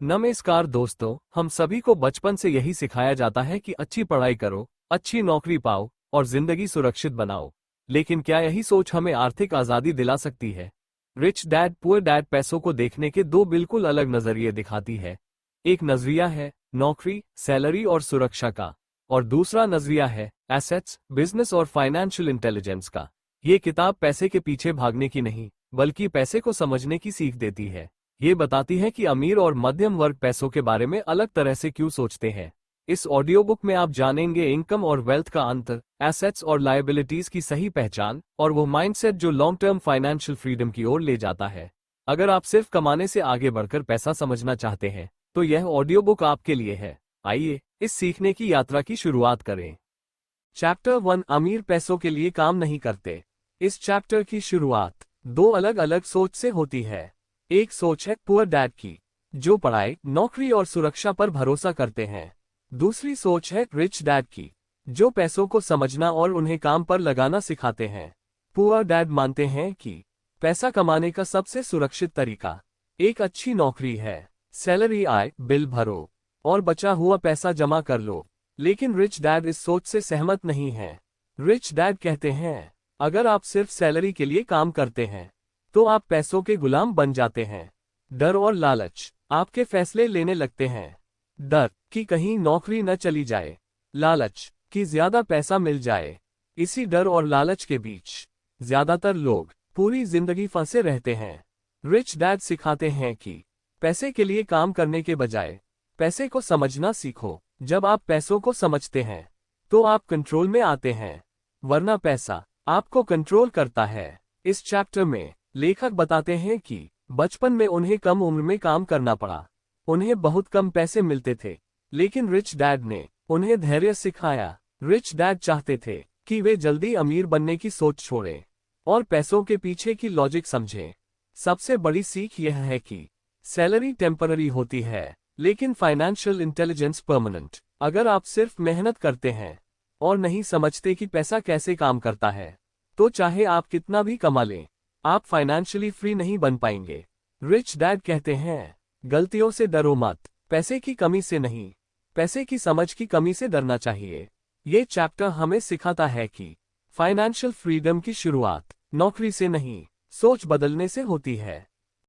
नमस्कार दोस्तों, हम सभी को बचपन से यही सिखाया जाता है कि अच्छी पढ़ाई करो, अच्छी नौकरी पाओ और जिंदगी सुरक्षित बनाओ। लेकिन क्या यही सोच हमें आर्थिक आजादी दिला सकती है? रिच डैड पुअर डैड पैसों को देखने के दो बिल्कुल अलग नजरिए दिखाती है। एक नजरिया है नौकरी, सैलरी और सुरक्षा का, और दूसरा नजरिया है एसेट्स, बिजनेस और फाइनेंशियल इंटेलिजेंस का। ये किताब पैसे के पीछे भागने की नहीं, बल्कि पैसे को समझने की सीख देती है। ये बताती है कि अमीर और मध्यम वर्ग पैसों के बारे में अलग तरह से क्यों सोचते हैं। इस ऑडियो बुक में आप जानेंगे इनकम और वेल्थ का अंतर, एसेट्स और लायबिलिटीज की सही पहचान और वो माइंडसेट जो लॉन्ग टर्म फाइनेंशियल फ्रीडम की ओर ले जाता है। अगर आप सिर्फ कमाने से आगे बढ़कर पैसा समझना चाहते हैं तो यह ऑडियो बुक आपके लिए है। आइए इस सीखने की यात्रा की शुरुआत करें। चैप्टर 1, अमीर पैसों के लिए काम नहीं करते। इस चैप्टर की शुरुआत दो अलग अलग सोच से होती है। एक सोच है पुअर डैड की, जो पढ़ाई, नौकरी और सुरक्षा पर भरोसा करते हैं। दूसरी सोच है रिच डैड की, जो पैसों को समझना और उन्हें काम पर लगाना सिखाते हैं। पुअर डैड मानते हैं कि पैसा कमाने का सबसे सुरक्षित तरीका एक अच्छी नौकरी है। सैलरी आए, बिल भरो और बचा हुआ पैसा जमा कर लो। लेकिन रिच डैड इस सोच से सहमत नहीं है। रिच डैड कहते हैं, अगर आप सिर्फ सैलरी के लिए काम करते हैं तो आप पैसों के गुलाम बन जाते हैं। डर और लालच आपके फैसले लेने लगते हैं। डर कि कहीं नौकरी न चली जाए, लालच कि ज्यादा पैसा मिल जाए। इसी डर और लालच के बीच ज्यादातर लोग पूरी जिंदगी फंसे रहते हैं। रिच डैड सिखाते हैं कि पैसे के लिए काम करने के बजाय पैसे को समझना सीखो। जब आप पैसों को समझते हैं तो आप कंट्रोल में आते हैं, वरना पैसा आपको कंट्रोल करता है। इस चैप्टर में लेखक बताते हैं कि बचपन में उन्हें कम उम्र में काम करना पड़ा। उन्हें बहुत कम पैसे मिलते थे, लेकिन रिच डैड ने उन्हें धैर्य सिखाया। रिच डैड चाहते थे कि वे जल्दी अमीर बनने की सोच छोड़ें और पैसों के पीछे की लॉजिक समझें। सबसे बड़ी सीख यह है कि सैलरी टेम्पररी होती है, लेकिन फाइनेंशियल इंटेलिजेंस परमानेंट। अगर आप सिर्फ मेहनत करते हैं और नहीं समझते कि पैसा कैसे काम करता है, तो चाहे आप कितना भी कमा लें, आप फाइनेंशियली फ्री नहीं बन पाएंगे। रिच डैड कहते हैं, गलतियों से डरो मत, पैसे की कमी से नहीं, पैसे की समझ की कमी से डरना चाहिए। ये चैप्टर हमें सिखाता है कि फाइनेंशियल फ्रीडम की शुरुआत नौकरी से नहीं, सोच बदलने से होती है।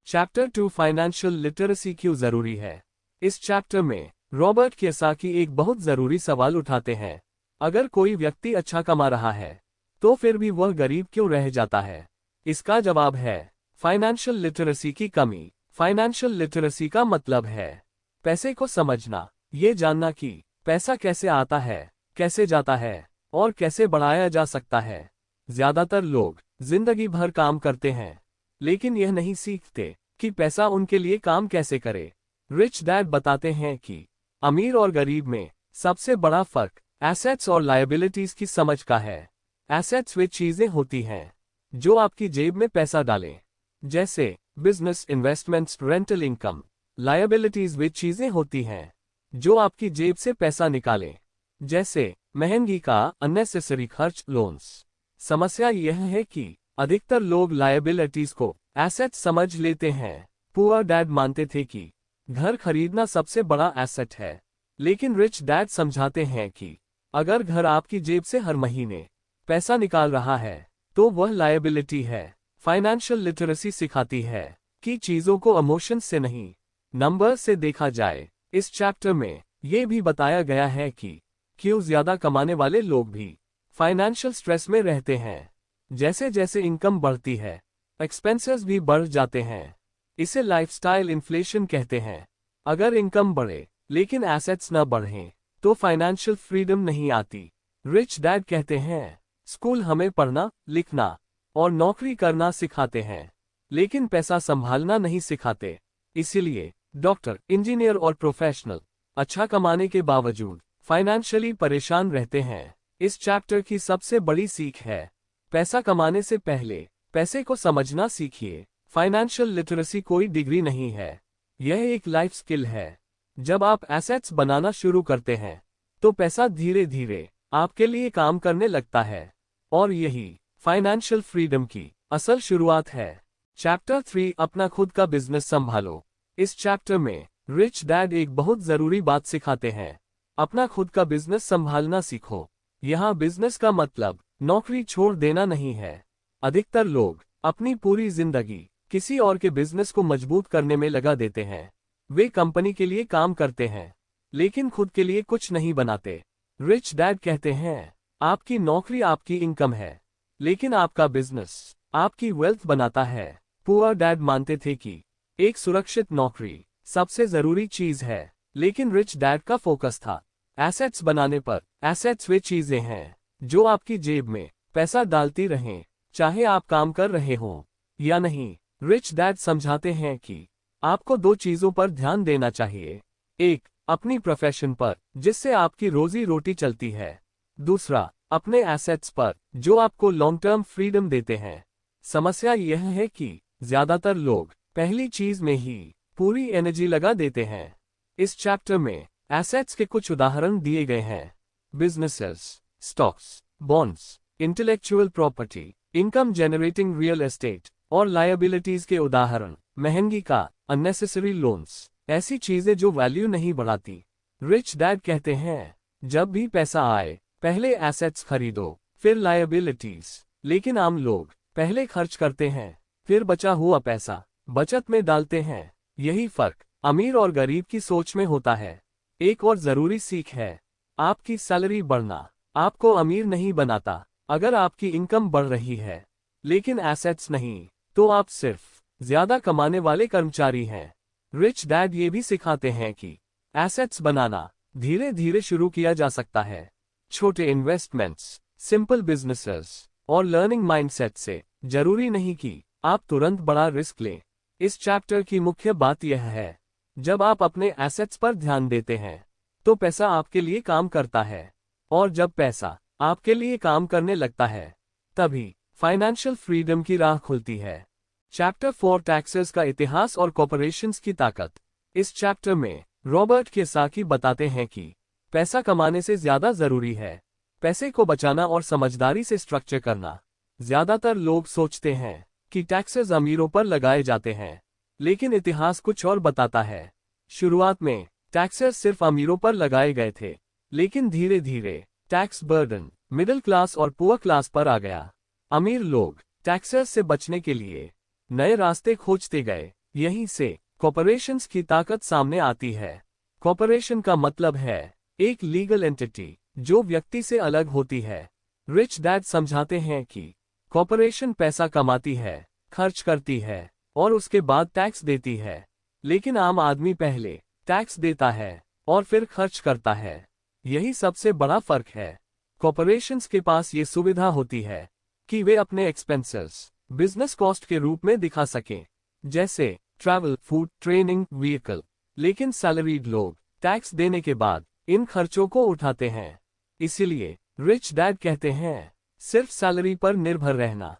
चैप्टर 2, फाइनेंशियल लिटरेसी क्यों जरूरी है। इस चैप्टर में रॉबर्ट कियोसाकी एक बहुत जरूरी सवाल उठाते हैं। अगर कोई व्यक्ति अच्छा कमा रहा है तो फिर भी वह गरीब क्यों रह जाता है? इसका जवाब है फाइनेंशियल लिटरेसी की कमी। फाइनेंशियल लिटरेसी का मतलब है पैसे को समझना, ये जानना कि पैसा कैसे आता है, कैसे जाता है और कैसे बढ़ाया जा सकता है। ज्यादातर लोग जिंदगी भर काम करते हैं, लेकिन यह नहीं सीखते कि पैसा उनके लिए काम कैसे करे। रिच डैड बताते हैं कि अमीर और गरीब में सबसे बड़ा फर्क एसेट्स और लायबिलिटीज की समझ का है। एसेट्स वे चीजें होती हैं जो आपकी जेब में पैसा डालें, जैसे business, investments, rental income. Liabilities वे चीजें होती हैं जो आपकी जेब से पैसा निकालें, जैसे महंगी का अननेसेसरी खर्च, लोन्स। समस्या यह है कि अधिकतर लोग लायबिलिटीज को एसेट्स समझ लेते हैं। पुअर डैड मानते थे कि घर खरीदना सबसे बड़ा एसेट है, लेकिन रिच डैड समझाते हैं कि अगर घर आपकी जेब से हर महीने पैसा निकाल रहा है तो वह लायबिलिटी है। फाइनेंशियल लिटरेसी सिखाती है कि चीजों को इमोशंस से नहीं, नंबर से देखा जाए। इस चैप्टर में यह भी बताया गया है कि क्यों ज्यादा कमाने वाले लोग भी फाइनेंशियल स्ट्रेस में रहते हैं। जैसे जैसे इनकम बढ़ती है, एक्सपेंसेस भी बढ़ जाते हैं। इसे लाइफस्टाइल इन्फ्लेशन कहते हैं। अगर इनकम बढ़े लेकिन एसेट्स न बढ़ें तो फाइनेंशियल फ्रीडम नहीं आती। रिच डैड कहते हैं, स्कूल हमें पढ़ना, लिखना और नौकरी करना सिखाते हैं, लेकिन पैसा संभालना नहीं सिखाते। इसीलिए डॉक्टर, इंजीनियर और प्रोफेशनल अच्छा कमाने के बावजूद फाइनेंशियली परेशान रहते हैं। इस चैप्टर की सबसे बड़ी सीख है, पैसा कमाने से पहले पैसे को समझना सीखिए। फाइनेंशियल लिटरेसी कोई डिग्री नहीं है, यह एक लाइफ स्किल है। जब आप एसेट्स बनाना शुरू करते हैं तो पैसा धीरे धीरे आपके लिए काम करने लगता है, और यही फाइनेंशियल फ्रीडम की असल शुरुआत है। चैप्टर 3, अपना खुद का बिजनेस संभालो। इस चैप्टर में रिच डैड एक बहुत जरूरी बात सिखाते हैं। अपना खुद का बिजनेस संभालना सीखो। यहाँ बिजनेस का मतलब नौकरी छोड़ देना नहीं है। अधिकतर लोग अपनी पूरी जिंदगी किसी और के बिजनेस को मजबूत करने में लगा देते हैं। वे कंपनी के लिए काम करते हैं, लेकिन खुद के लिए कुछ नहीं बनाते। रिच डैड कहते हैं, आपकी नौकरी आपकी इनकम है, लेकिन आपका बिजनेस आपकी वेल्थ बनाता है। पुअर डैड मानते थे कि एक सुरक्षित नौकरी सबसे जरूरी चीज है, लेकिन रिच डैड का फोकस था एसेट्स बनाने पर। एसेट्स वे चीजें हैं जो आपकी जेब में पैसा डालती रहें, चाहे आप काम कर रहे हों या नहीं। रिच डैड समझाते हैं कि आपको दो चीजों पर ध्यान देना चाहिए। एक, अपनी प्रोफेशन पर, जिससे आपकी रोजी रोटी चलती है। दूसरा, अपने एसेट्स पर, जो आपको लॉन्ग टर्म फ्रीडम देते हैं। समस्या यह है कि ज्यादातर लोग पहली चीज में ही पूरी एनर्जी लगा देते हैं। इस चैप्टर में एसेट्स के कुछ उदाहरण दिए गए हैं। Businesses, stocks, bonds, intellectual property, income generating real estate और लायबिलिटीज के उदाहरण। महंगी का, अननेसेसरी लोन्स, ऐसी चीजें जो वैल्यू नहीं बढ़ाती। रिच डैड कहते हैं, जब भी पैसा आए पहले एसेट्स खरीदो, फिर लायबिलिटीज। लेकिन आम लोग पहले खर्च करते हैं, फिर बचा हुआ पैसा बचत में डालते हैं। यही फर्क अमीर और गरीब की सोच में होता है। एक और जरूरी सीख है, आपकी सैलरी बढ़ना आपको अमीर नहीं बनाता। अगर आपकी इनकम बढ़ रही है लेकिन एसेट्स नहीं, तो आप सिर्फ ज्यादा कमाने वाले कर्मचारी हैं। रिच डैड ये भी सिखाते हैं कि एसेट्स बनाना धीरे धीरे शुरू किया जा सकता है। छोटे इन्वेस्टमेंट्स, सिंपल बिजनेसेस और लर्निंग माइंडसेट से। जरूरी नहीं कि आप तुरंत बड़ा रिस्क लें। इस चैप्टर की मुख्य बात यह है, जब आप अपने एसेट्स पर ध्यान देते हैं तो पैसा आपके लिए काम करता है, और जब पैसा आपके लिए काम करने लगता है तभी फाइनेंशियल फ्रीडम की राह खुलती है। चैप्टर 4, टैक्सेस का इतिहास और कॉर्पोरेशंस की ताकत। इस चैप्टर में रॉबर्ट कियोसाकी बताते हैं कि पैसा कमाने से ज्यादा जरूरी है पैसे को बचाना और समझदारी से स्ट्रक्चर करना। ज्यादातर लोग सोचते हैं कि टैक्सेस अमीरों पर लगाए जाते हैं, लेकिन इतिहास कुछ और बताता है। शुरुआत में टैक्सेस सिर्फ अमीरों पर लगाए गए थे, लेकिन धीरे धीरे टैक्स बर्डन मिडिल क्लास और पुअर क्लास पर आ गया। अमीर लोग टैक्सेस से बचने के लिए नए रास्ते खोजते गए। यहीं से कॉर्पोरेशंस की ताकत सामने आती है। कॉर्पोरेशन का मतलब है एक लीगल एंटिटी जो व्यक्ति से अलग होती है। रिच डैड समझाते हैं कि कॉर्पोरेशन पैसा कमाती है, खर्च करती है और उसके बाद टैक्स देती है, लेकिन आम आदमी पहले टैक्स देता है और फिर खर्च करता है। यही सबसे बड़ा फर्क है। कॉर्पोरेशंस के पास ये सुविधा होती है कि वे अपने एक्सपेंसेस बिजनेस कॉस्ट के रूप में दिखा सकें, जैसे ट्रैवल, फूड, ट्रेनिंग, व्हीकल। लेकिन सैलरीड लोग टैक्स देने के बाद इन खर्चों को उठाते हैं। इसीलिए रिच डैड कहते हैं, सिर्फ सैलरी पर निर्भर रहना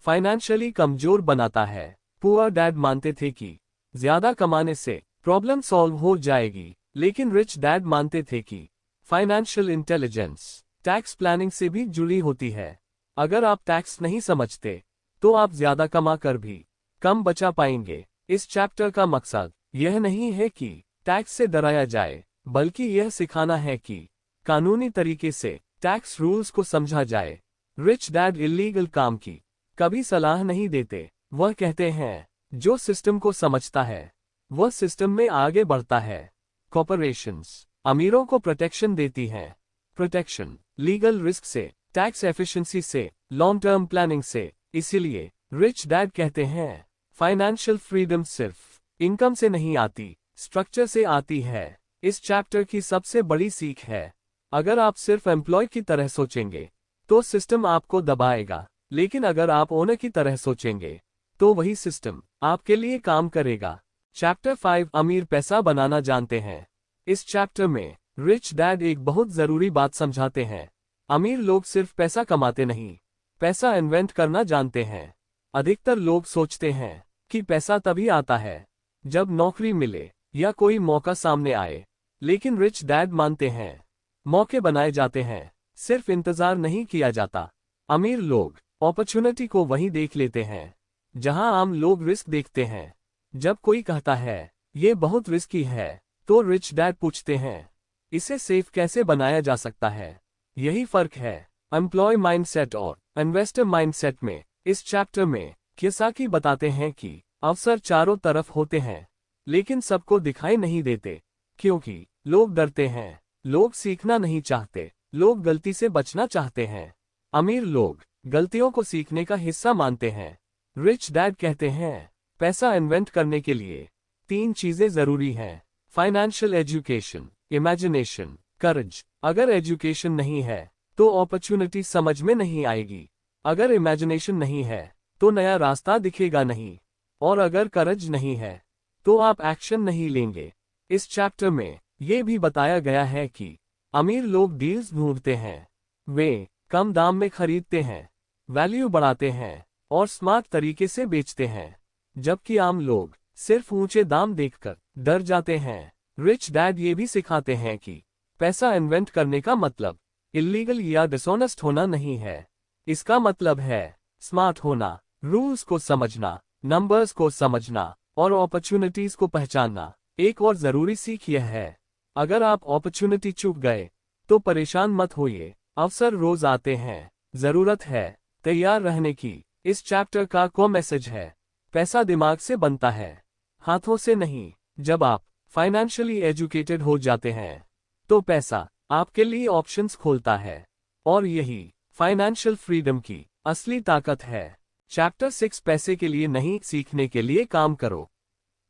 फाइनेंशियली कमजोर बनाता है। पुअर डैड मानते थे कि ज्यादा कमाने से प्रॉब्लम सॉल्व हो जाएगी, लेकिन रिच डैड मानते थे कि फाइनेंशियल इंटेलिजेंस टैक्स प्लानिंग से भी जुड़ी होती है। अगर आप टैक्स नहीं समझते तो आप ज्यादा कमा कर भी कम बचा पाएंगे। इस चैप्टर का मकसद यह नहीं है कि टैक्स से डराया जाए, बल्कि यह सिखाना है कि कानूनी तरीके से टैक्स रूल्स को समझा जाए। रिच डैड इल्लीगल काम की कभी सलाह नहीं देते। वह कहते हैं, जो सिस्टम को समझता है वह सिस्टम में आगे बढ़ता है। कॉर्पोरेशंस अमीरों को प्रोटेक्शन देती हैं। प्रोटेक्शन लीगल रिस्क से, टैक्स एफिशिएंसी से, लॉन्ग टर्म प्लानिंग से। इसीलिए रिच डैड कहते हैं, फाइनेंशियल फ्रीडम सिर्फ इनकम से नहीं आती, स्ट्रक्चर से आती है। इस चैप्टर की सबसे बड़ी सीख है, अगर आप सिर्फ एम्प्लॉय की तरह सोचेंगे तो सिस्टम आपको दबाएगा, लेकिन अगर आप ओनर की तरह सोचेंगे तो वही सिस्टम आपके लिए काम करेगा। चैप्टर 5, अमीर पैसा बनाना जानते हैं। इस चैप्टर में रिच डैड एक बहुत जरूरी बात समझाते हैं। अमीर लोग सिर्फ पैसा कमाते नहीं, पैसा इन्वेंट करना जानते हैं। अधिकतर लोग सोचते हैं कि पैसा तभी आता है जब नौकरी मिले या कोई मौका सामने आए, लेकिन रिच डैड मानते हैं, मौके बनाए जाते हैं, सिर्फ इंतजार नहीं किया जाता। अमीर लोग अपॉर्चुनिटी को वहीं देख लेते हैं जहां आम लोग रिस्क देखते हैं। जब कोई कहता है ये बहुत रिस्की है। तो रिच डैड पूछते हैं, इसे सेफ कैसे बनाया जा सकता है? यही फर्क है एम्प्लॉय माइंडसेट और इन्वेस्टर माइंडसेट में। इस चैप्टर में कियोसाकी बताते हैं कि अवसर चारों तरफ होते हैं, लेकिन सबको दिखाई नहीं देते, क्योंकि लोग डरते हैं, लोग सीखना नहीं चाहते, लोग गलती से बचना चाहते हैं। अमीर लोग गलतियों को सीखने का हिस्सा मानते हैं। रिच डैड कहते हैं, पैसा इन्वेंट करने के लिए 3 चीजें जरूरी हैं: फाइनेंशियल एजुकेशन, इमेजिनेशन, करेज। अगर एजुकेशन नहीं है तो अपॉर्चुनिटी समझ में नहीं आएगी। अगर इमेजिनेशन नहीं है तो नया रास्ता दिखेगा नहीं। और अगर करेज नहीं है तो आप एक्शन नहीं लेंगे। इस चैप्टर में ये भी बताया गया है कि अमीर लोग डील्स ढूंढते हैं। वे कम दाम में खरीदते हैं, वैल्यू बढ़ाते हैं और स्मार्ट तरीके से बेचते हैं, जबकि आम लोग सिर्फ ऊंचे दाम देखकर डर जाते हैं। रिच डैड ये भी सिखाते हैं कि पैसा इन्वेंट करने का मतलब इल्लीगल या डिसऑनेस्ट होना नहीं है। इसका मतलब है स्मार्ट होना, रूल्स को समझना, नंबर्स को समझना और अपॉर्चुनिटीज को पहचानना। एक और जरूरी सीख यह है, अगर आप अपॉर्चुनिटी चूक गए तो परेशान मत होइए, अवसर रोज आते हैं, जरूरत है तैयार रहने की। इस चैप्टर का को मैसेज है, पैसा दिमाग से बनता है, हाथों से नहीं। जब आप फाइनेंशियली एजुकेटेड हो जाते हैं तो पैसा आपके लिए ऑप्शंस खोलता है, और यही फाइनेंशियल फ्रीडम की असली ताकत है। चैप्टर 6 पैसे के लिए नहीं, सीखने के लिए काम करो।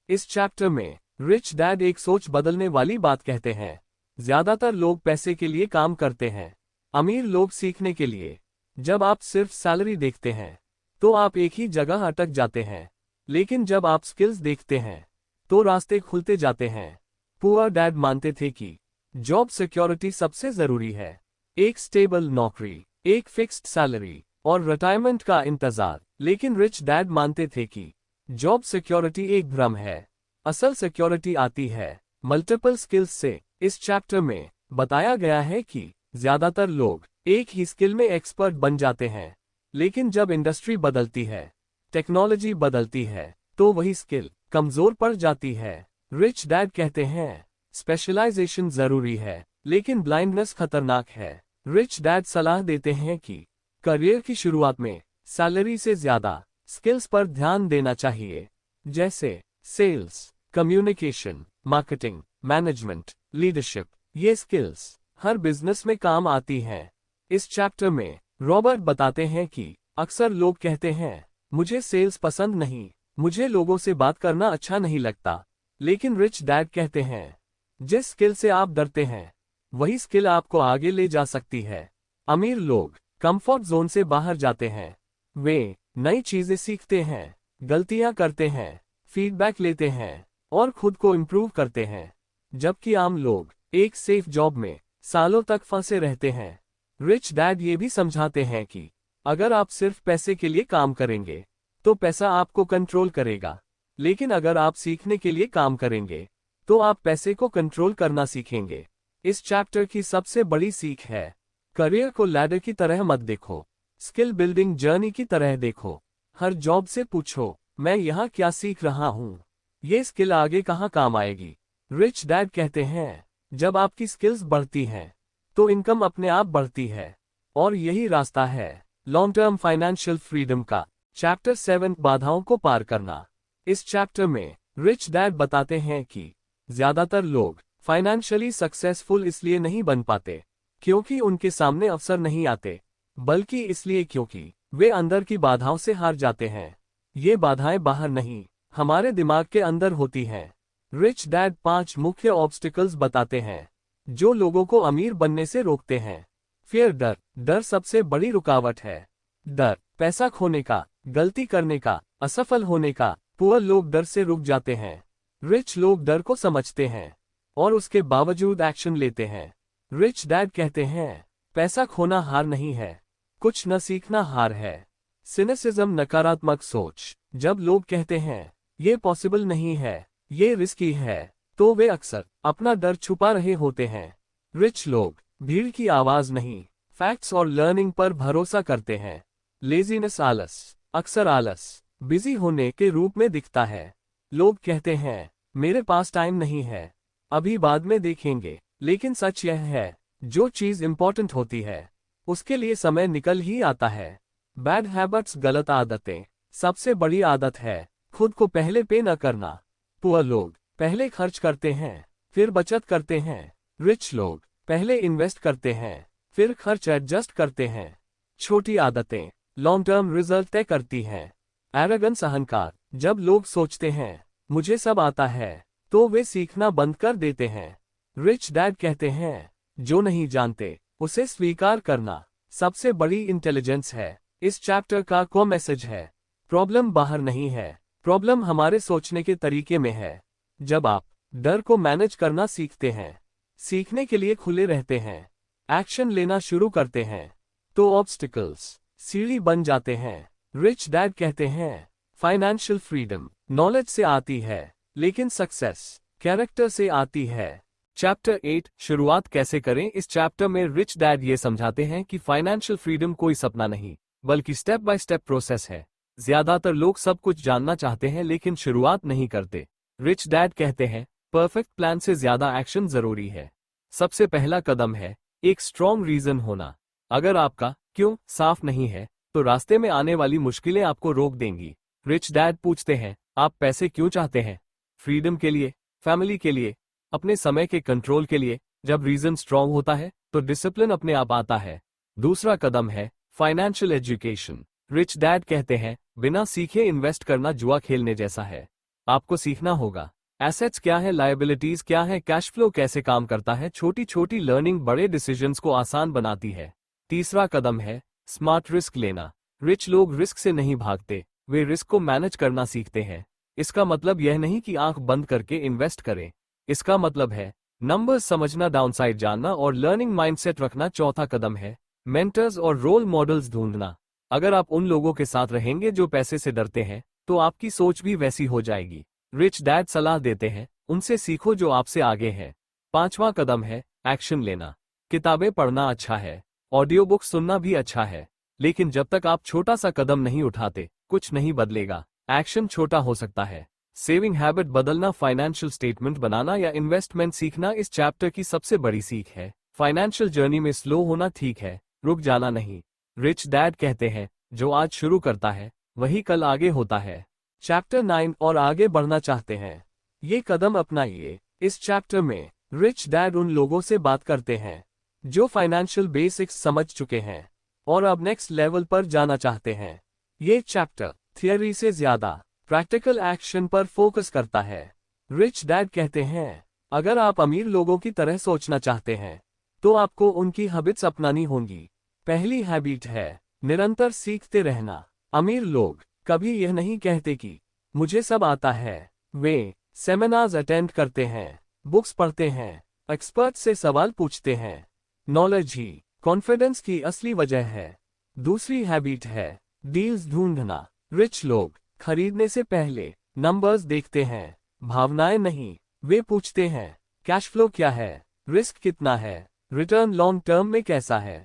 इस चैप्टर में रिच डैड एक सोच बदलने वाली बात कहते हैं। ज्यादातर लोग पैसे के लिए काम करते हैं, अमीर लोग सीखने के लिए। जब आप सिर्फ सैलरी देखते हैं तो आप एक ही जगह अटक जाते हैं, लेकिन जब आप स्किल्स देखते हैं तो रास्ते खुलते जाते हैं। पुअर डैड मानते थे कि जॉब सिक्योरिटी सबसे जरूरी है, एक स्टेबल नौकरी, एक फिक्स्ड सैलरी और रिटायरमेंट का इंतजार। लेकिन रिच डैड मानते थे कि जॉब सिक्योरिटी एक भ्रम है, असल सिक्योरिटी आती है मल्टीपल स्किल्स से। इस चैप्टर में बताया गया है कि ज्यादातर लोग एक ही स्किल में एक्सपर्ट बन जाते हैं, लेकिन जब इंडस्ट्री बदलती है, टेक्नोलॉजी बदलती है, तो वही स्किल कमजोर पड़ जाती है। रिच डैड कहते हैं, स्पेशलाइजेशन जरूरी है, लेकिन ब्लाइंडनेस खतरनाक है। रिच डैड सलाह देते हैं कि करियर की शुरुआत में सैलरी से ज्यादा स्किल्स पर ध्यान देना चाहिए, जैसे sales, communication, marketing, management, leadership. ये स्किल्स हर बिजनेस में काम आती हैं। इस चैप्टर में रॉबर्ट बताते हैं कि अक्सर लोग कहते हैं, मुझे सेल्स पसंद नहीं, मुझे लोगों से बात करना अच्छा नहीं लगता। लेकिन रिच डैड कहते हैं, जिस स्किल से आप डरते हैं वही स्किल आपको आगे ले जा सकती है। अमीर लोग कंफर्ट जोन से बाहर जाते हैं, वे नई चीजें सीखते हैं, गलतियां करते हैं, फीडबैक लेते हैं और खुद को इम्प्रूव करते हैं, जबकि आम लोग एक सेफ जॉब में सालों तक फंसे रहते हैं। रिच डैड ये भी समझाते हैं कि अगर आप सिर्फ पैसे के लिए काम करेंगे तो पैसा आपको कंट्रोल करेगा, लेकिन अगर आप सीखने के लिए काम करेंगे तो आप पैसे को कंट्रोल करना सीखेंगे। इस चैप्टर की सबसे बड़ी सीख है, करियर को लैडर की तरह मत देखो, स्किल बिल्डिंग जर्नी की तरह देखो। हर जॉब से पूछो, मैं यहाँ क्या सीख रहा हूँ, ये स्किल आगे कहाँ काम आएगी। रिच डैड कहते हैं, जब आपकी स्किल्स बढ़ती हैं तो इनकम अपने आप बढ़ती है, और यही रास्ता है लॉन्ग टर्म फाइनेंशियल फ्रीडम का। चैप्टर 7 बाधाओं को पार करना। इस चैप्टर में रिच डैड बताते हैं कि ज्यादातर लोग फाइनेंशियली सक्सेसफुल इसलिए नहीं बन पाते क्योंकि उनके सामने अवसर नहीं आते, बल्कि इसलिए क्योंकि वे अंदर की बाधाओं से हार जाते हैं। ये बाधाएं बाहर नहीं, हमारे दिमाग के अंदर होती हैं। रिच डैड 5 मुख्य ऑब्स्टिकल्स बताते हैं जो लोगों को अमीर बनने से रोकते हैं। फियर, डर सबसे बड़ी रुकावट है। डर पैसा खोने का, गलती करने का, असफल होने का। पुअर लोग डर से रुक जाते हैं, रिच लोग डर को समझते हैं और उसके बावजूद एक्शन लेते हैं। रिच डैड कहते हैं, पैसा खोना हार नहीं है, कुछ न सीखना हार है। सिनिसिज्म, नकारात्मक सोच। जब लोग कहते हैं ये पॉसिबल नहीं है, ये रिस्की है, तो वे अक्सर अपना डर छुपा रहे होते हैं। रिच लोग भीड़ की आवाज नहीं, फैक्ट्स और लर्निंग पर भरोसा करते हैं। लेजीनेस, आलस। अक्सर आलस बिजी होने के रूप में दिखता है। लोग कहते हैं मेरे पास टाइम नहीं है, अभी बाद में देखेंगे। लेकिन सच यह है, जो चीज इंपॉर्टेंट होती है उसके लिए समय निकल ही आता है। बैड हैबिट्स, गलत आदतें। सबसे बड़ी आदत है खुद को पहले पे न करना। पुअर लोग पहले खर्च करते हैं, फिर बचत करते हैं। रिच लोग पहले इन्वेस्ट करते हैं, फिर खर्च एडजस्ट करते हैं। छोटी आदतें लॉन्ग टर्म रिजल्ट तय करती हैं। एरोगेंस, अहंकार। जब लोग सोचते हैं मुझे सब आता है, तो वे सीखना बंद कर देते हैं। रिच डैड कहते हैं, जो नहीं जानते उसे स्वीकार करना सबसे बड़ी इंटेलिजेंस है। इस चैप्टर का को मैसेज है, प्रॉब्लम बाहर नहीं है, प्रॉब्लम हमारे सोचने के तरीके में है। जब आप डर को मैनेज करना सीखते हैं, सीखने के लिए खुले रहते हैं, एक्शन लेना शुरू करते हैं, तो ऑब्स्टिकल्स सीढ़ी बन जाते हैं। रिच डैड कहते हैं, फाइनेंशियल फ्रीडम नॉलेज से आती है, लेकिन सक्सेस कैरेक्टर से आती है। चैप्टर 8 शुरुआत कैसे करें। इस चैप्टर में रिच डैड ये समझाते हैं कि फाइनेंशियल फ्रीडम कोई सपना नहीं, बल्कि स्टेप बाय स्टेप प्रोसेस है। ज्यादातर लोग सब कुछ जानना चाहते हैं लेकिन शुरुआत नहीं करते। रिच डैड कहते हैं, परफेक्ट प्लान से ज्यादा एक्शन जरूरी है। सबसे पहला कदम है एक स्ट्रॉन्ग रीजन होना। अगर आपका क्यों साफ नहीं है, तो रास्ते में आने वाली मुश्किलें आपको रोक देंगी। रिच डैड पूछते हैं, आप पैसे क्यों चाहते हैं? फ्रीडम के लिए, फैमिली के लिए, अपने समय के कंट्रोल के लिए। जब रीजन स्ट्रॉन्ग होता है तो डिसिप्लिन अपने आप आता है। दूसरा कदम है फाइनेंशियल एजुकेशन। रिच डैड कहते हैं, बिना सीखे इन्वेस्ट करना जुआ खेलने जैसा है। आपको सीखना होगा एसेट्स क्या है, लायबिलिटीज क्या है, कैश फ्लो कैसे काम करता है। छोटी छोटी लर्निंग बड़े डिसीजंस को आसान बनाती है। तीसरा कदम है स्मार्ट रिस्क लेना। रिच लोग रिस्क से नहीं भागते, वे रिस्क को मैनेज करना सीखते हैं। इसका मतलब यह नहीं कि आंख बंद करके इन्वेस्ट करें, इसका मतलब है नंबर्स समझना, डाउनसाइड जानना और लर्निंग माइंडसेट रखना। चौथा कदम है मेंटर्स और रोल मॉडल्स ढूंढना। अगर आप उन लोगों के साथ रहेंगे जो पैसे से डरते हैं, तो आपकी सोच भी वैसी हो जाएगी। रिच डैड सलाह देते हैं, उनसे सीखो जो आपसे आगे है। पांचवा कदम है एक्शन लेना। किताबें पढ़ना अच्छा है, ऑडियो बुक सुनना भी अच्छा है, लेकिन जब तक आप छोटा सा कदम नहीं उठाते, कुछ नहीं बदलेगा। एक्शन छोटा हो सकता है, सेविंग हैबिट बदलना, फाइनेंशियल स्टेटमेंट बनाना या इन्वेस्टमेंट सीखना इस चैप्टर की सबसे बड़ी सीख है। फाइनेंशियल जर्नी में स्लो होना ठीक है, रुक जाना नहीं। रिच डैड कहते हैं, जो आज शुरू करता है वही कल आगे होता है। चैप्टर 9 और आगे बढ़ना चाहते हैं, ये कदम अपनाइए। इस चैप्टर में रिच डैड उन लोगों से बात करते हैं जो फाइनेंशियल बेसिक्स समझ चुके हैं और अब नेक्स्ट लेवल पर जाना चाहते हैं। ये चैप्टर थियरी से ज्यादा प्रैक्टिकल एक्शन पर फोकस करता है। रिच डैड कहते हैं, अगर आप अमीर लोगों की तरह सोचना चाहते हैं, तो आपको उनकी हैबिट्स अपनानी होंगी। पहली हैबिट है निरंतर सीखते रहना। अमीर लोग कभी यह नहीं कहते कि मुझे सब आता है। वे सेमिनार्स अटेंड करते हैं, बुक्स पढ़ते हैं, एक्सपर्ट से सवाल पूछते हैं। नॉलेज ही कॉन्फिडेंस की असली वजह है। दूसरी हैबिट है डील्स ढूंढना। रिच लोग खरीदने से पहले नंबर्स देखते हैं, भावनाएं नहीं। वे पूछते हैं, कैश फ्लो क्या है, रिस्क कितना है, रिटर्न लॉन्ग टर्म में कैसा है।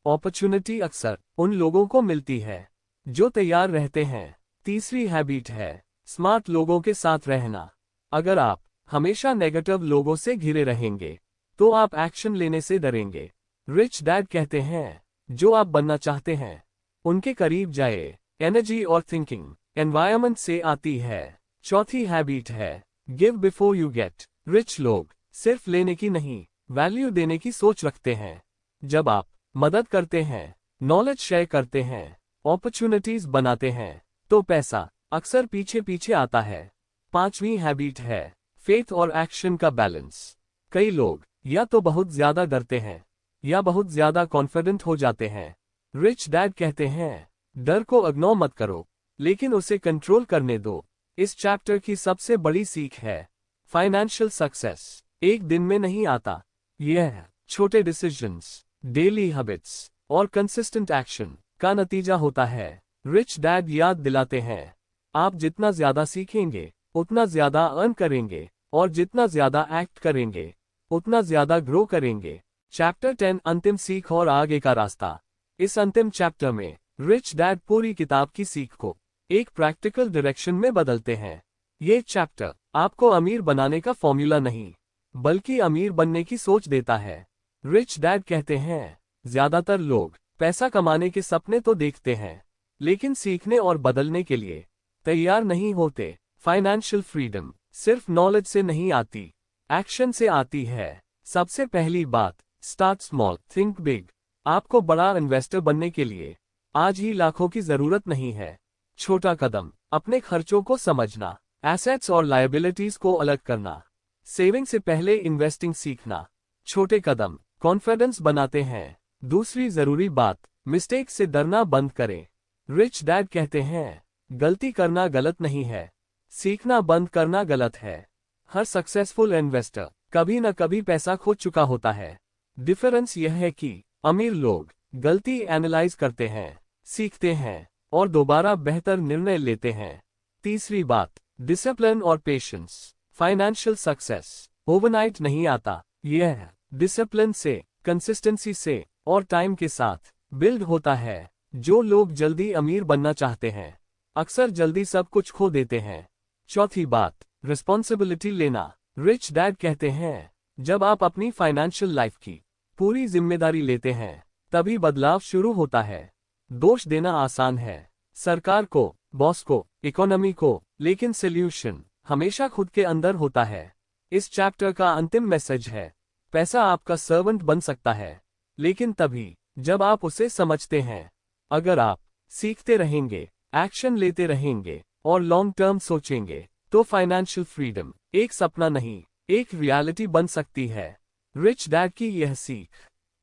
अपॉर्चुनिटी अक्सर उन लोगों को मिलती है जो तैयार रहते हैं। तीसरी हैबिट है स्मार्ट लोगों के साथ रहना। अगर आप हमेशा नेगेटिव लोगों से घिरे रहेंगे, तो आप एक्शन लेने से डरेंगे। रिच डैड कहते हैं, जो आप बनना चाहते हैं उनके करीब जाए। एनर्जी और थिंकिंग एनवायरनमेंट से आती है। चौथी हैबिट है give before you get. Rich लोग सिर्फ लेने की नहीं, वैल्यू देने की सोच रखते हैं। जब आप मदद करते हैं, नॉलेज शेयर करते हैं, अपॉर्चुनिटीज बनाते हैं, तो पैसा अक्सर पीछे पीछे आता है। पांचवी हैबिट है फेथ और एक्शन का बैलेंस। कई लोग या तो बहुत ज्यादा डरते हैं या बहुत ज्यादा कॉन्फिडेंट हो जाते हैं। रिच डैड कहते हैं, डर को इग्नोर मत करो, लेकिन उसे कंट्रोल करने दो। इस चैप्टर की सबसे बड़ी सीख है फाइनेंशियल सक्सेस एक दिन में नहीं आता। यह छोटे डिसीजंस, डेली हैबिट्स और कंसिस्टेंट एक्शन का नतीजा होता है। रिच डैड याद दिलाते हैं, आप जितना ज्यादा सीखेंगे उतना ज्यादा अर्न करेंगे, और जितना ज्यादा एक्ट करेंगे उतना ज्यादा ग्रो करेंगे। चैप्टर 10 अंतिम सीख और आगे का रास्ता। इस अंतिम चैप्टर में रिच डैड पूरी किताब की सीख को एक प्रैक्टिकल डायरेक्शन में बदलते हैं। ये चैप्टर आपको अमीर बनाने का फॉर्मूला नहीं, बल्कि अमीर बनने की सोच देता है। रिच डैड कहते हैं, ज्यादातर लोग पैसा कमाने के सपने तो देखते हैं, लेकिन सीखने और बदलने के लिए तैयार नहीं होते। फाइनेंशियल फ्रीडम सिर्फ नॉलेज से नहीं आती, एक्शन से आती है। सबसे पहली बात, स्टार्ट स्मॉल, थिंक बिग। आपको बड़ा इन्वेस्टर बनने के लिए आज ही लाखों की जरूरत नहीं है। छोटा कदम, अपने खर्चों को समझना, एसेट्स और लायबिलिटीज को अलग करना, सेविंग से पहले इन्वेस्टिंग सीखना। छोटे कदम कॉन्फिडेंस बनाते हैं। दूसरी जरूरी बात, मिस्टेक से डरना बंद करें। रिच डैड कहते हैं, गलती करना गलत नहीं है, सीखना बंद करना गलत है। हर सक्सेसफुल इन्वेस्टर कभी न कभी पैसा खो चुका होता है। डिफरेंस यह है कि अमीर लोग गलती एनालाइज करते हैं, सीखते हैं और दोबारा बेहतर निर्णय लेते हैं। तीसरी बात, डिसिप्लिन और पेशेंस। फाइनेंशियल सक्सेस ओवरनाइट नहीं आता, यह डिसिप्लिन से, कंसिस्टेंसी से और टाइम के साथ बिल्ड होता है। जो लोग जल्दी अमीर बनना चाहते हैं, अक्सर जल्दी सब कुछ खो देते हैं। चौथी बात, रिस्पॉन्सिबिलिटी लेना। रिच डैड कहते हैं, जब आप अपनी फाइनेंशियल लाइफ की पूरी जिम्मेदारी लेते हैं, तभी बदलाव शुरू होता है। दोष देना आसान है, सरकार को, बॉस को, इकोनॉमी को, लेकिन सॉल्यूशन हमेशा खुद के अंदर होता है। इस चैप्टर का अंतिम मैसेज है, पैसा आपका सर्वेंट बन सकता है, लेकिन तभी जब आप उसे समझते हैं। अगर आप सीखते रहेंगे, एक्शन लेते रहेंगे और लॉन्ग टर्म सोचेंगे, तो फाइनेंशियल फ्रीडम एक सपना नहीं, एक रियलिटी बन सकती है। रिच डैड की यह सीख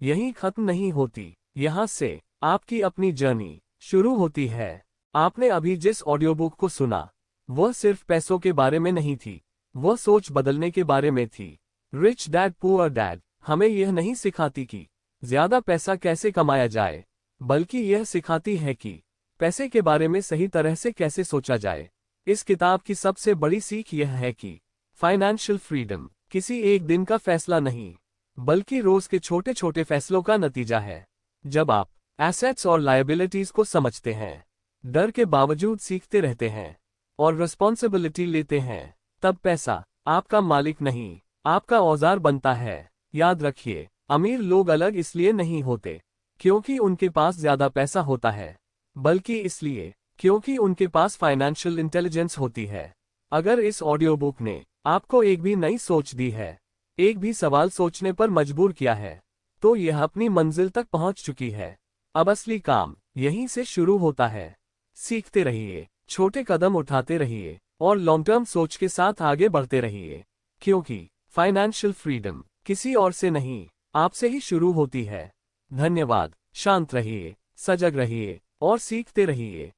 यहीं खत्म नहीं होती, यहाँ से आपकी अपनी जर्नी शुरू होती है। आपने अभी जिस ऑडियो बुक को सुना, वह सिर्फ पैसों के बारे में नहीं थी, वह सोच बदलने के बारे में थी। रिच डैड पुअर डैड हमें यह नहीं सिखाती कि ज्यादा पैसा कैसे कमाया जाए, बल्कि यह सिखाती है कि पैसे के बारे में सही तरह से कैसे सोचा जाए। इस किताब की सबसे बड़ी सीख यह है कि फाइनेंशियल फ्रीडम किसी एक दिन का फैसला नहीं, बल्कि रोज के छोटे छोटे फैसलों का नतीजा है। जब आप एसेट्स और लायबिलिटीज को समझते हैं, डर के बावजूद सीखते रहते हैं और रिस्पॉन्सिबिलिटी लेते हैं, तब पैसा आपका मालिक नहीं, आपका औजार बनता है। याद रखिए, अमीर लोग अलग इसलिए नहीं होते क्योंकि उनके पास ज्यादा पैसा होता है, बल्कि इसलिए क्योंकि उनके पास फाइनेंशियल इंटेलिजेंस होती है। अगर इस ऑडियो बुक ने आपको एक भी नई सोच दी है, एक भी सवाल सोचने पर मजबूर किया है, तो यह अपनी मंजिल तक पहुंच चुकी है। अब असली काम यहीं से शुरू होता है। सीखते रहिए, छोटे कदम उठाते रहिए और लॉन्ग टर्म सोच के साथ आगे बढ़ते रहिए, क्योंकि फाइनेंशियल फ्रीडम किसी और से नहीं, आपसे ही शुरू होती है। धन्यवाद। शांत रहिए, सजग रहिए और सीखते रहिए।